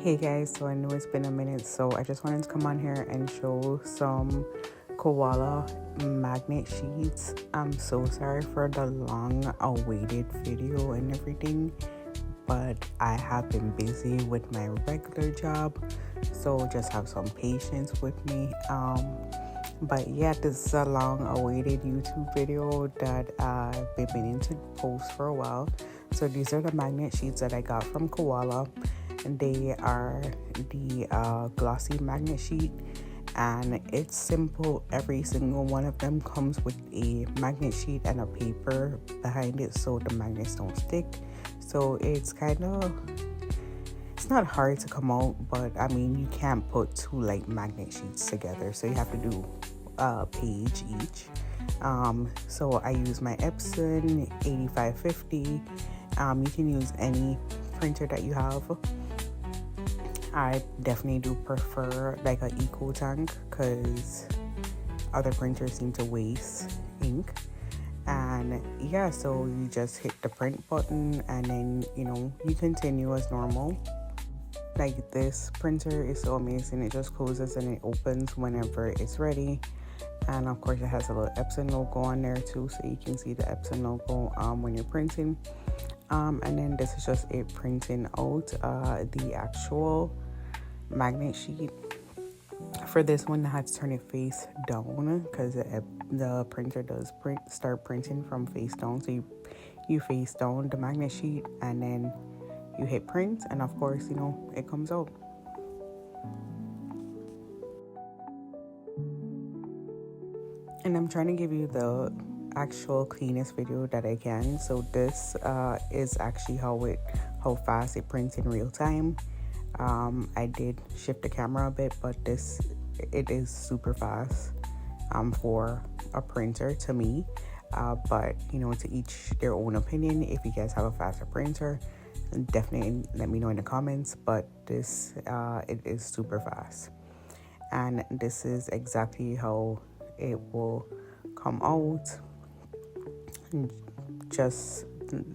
Hey guys, so I know it's been a minute, so I just wanted to come on here and show some Koala magnet sheets. I'm so sorry for the long awaited video and everything, but I have been busy with my regular job, so just have some patience with me. But yeah, this is a long awaited YouTube video that I've been meaning to post for a while. So these are the magnet sheets that I got from Koala, and they are the glossy magnet sheet, and it's simple. Every single one of them comes with a magnet sheet and a paper behind it so the magnets don't stick. So it's not hard to come out, but I mean, you can't put two like magnet sheets together, so you have to do a page each. So I use my Epson 8550. You can use any printer that you have. I definitely do prefer like an eco tank because other printers seem to waste ink. And yeah, so you just hit the print button and then you continue as normal. Like, this printer is so amazing. It just closes and it opens whenever it's ready. And of course it has a little Epson logo on there too, so you can see the Epson logo when you're printing. And then this is just it printing out the actual magnet sheet. For this one, I had to turn it face down because the printer does start printing from face down. So you face down the magnet sheet and then you hit print, and of course it comes out. And I'm trying to give you the actual cleanest video that I can. So this is actually how fast it prints in real time. I did shift the camera a bit, but it is super fast for a printer to me. But to each their own opinion. If you guys have a faster printer, definitely let me know in the comments. But this it is super fast, and this is exactly how it will come out, just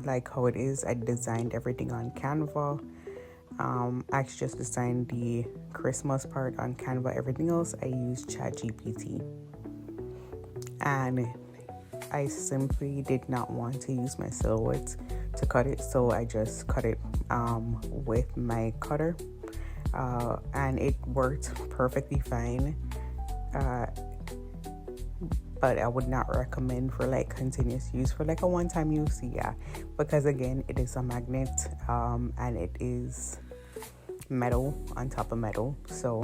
like how it is. I designed everything on Canva. I actually just designed the Christmas part on Canva. Everything else I used ChatGPT, and I simply did not want to use my silhouette to cut it, so I just cut it with my cutter, and it worked perfectly fine. But I would not recommend for like continuous use. For like a one-time use, yeah, because again, it is a magnet, and it is metal on top of metal, so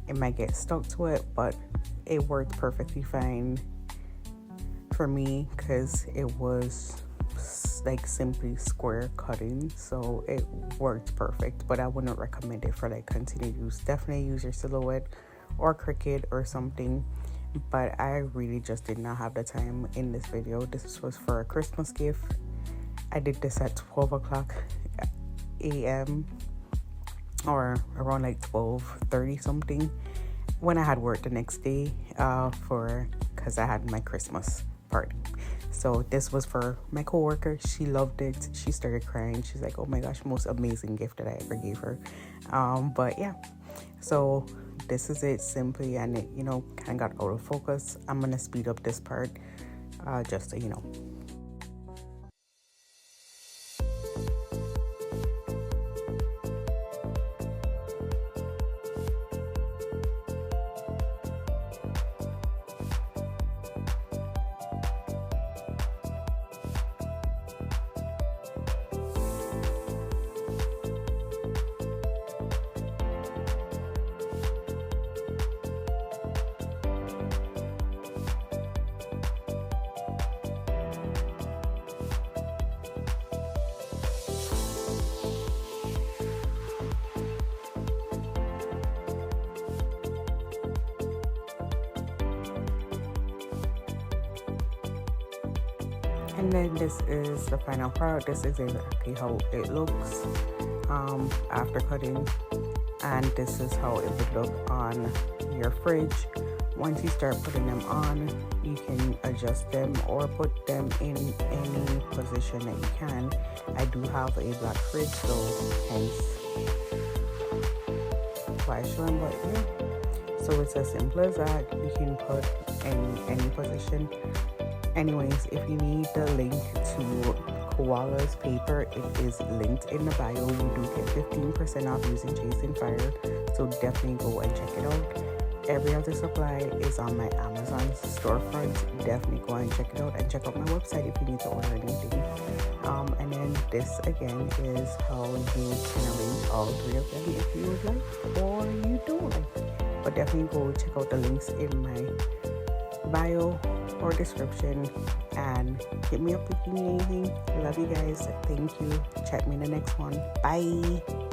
it might get stuck to it. But it worked perfectly fine for me because it was like simply square cutting, so it worked perfect. But I wouldn't recommend it for like continued use. Definitely use your silhouette or Cricut or something. But I really just did not have the time in this video. This was for a Christmas gift. I did this at 12 o'clock a.m. or around like 12:30 something, when I had work the next day because I had my Christmas party. So this was for my coworker. She loved it. She started crying. She's like, oh my gosh, most amazing gift that I ever gave her. But yeah, so this is it simply, and it kind of got out of focus. I'm gonna speed up this part just so you know. And then this is the final product. This is exactly how it looks after cutting, and this is how it would look on your fridge. Once you start putting them on, you can adjust them or put them in any position that you can. I do have a black fridge, so hence quite sure, but yeah. So it's as simple as that. You can put in any position. Anyways, if you need the link to Koala's paper, it is linked in the bio. You do get 15% off using Chasing Fire, so definitely go and check it out. Every other supply is on my Amazon storefront. Definitely go and check it out, and check out my website if you need to order anything. And then this again is how you can arrange all three of them if you would like or you don't like. But definitely go check out the links in my bio or description and hit me up if you need anything. Love you guys. Thank you. Check me in the next one. Bye.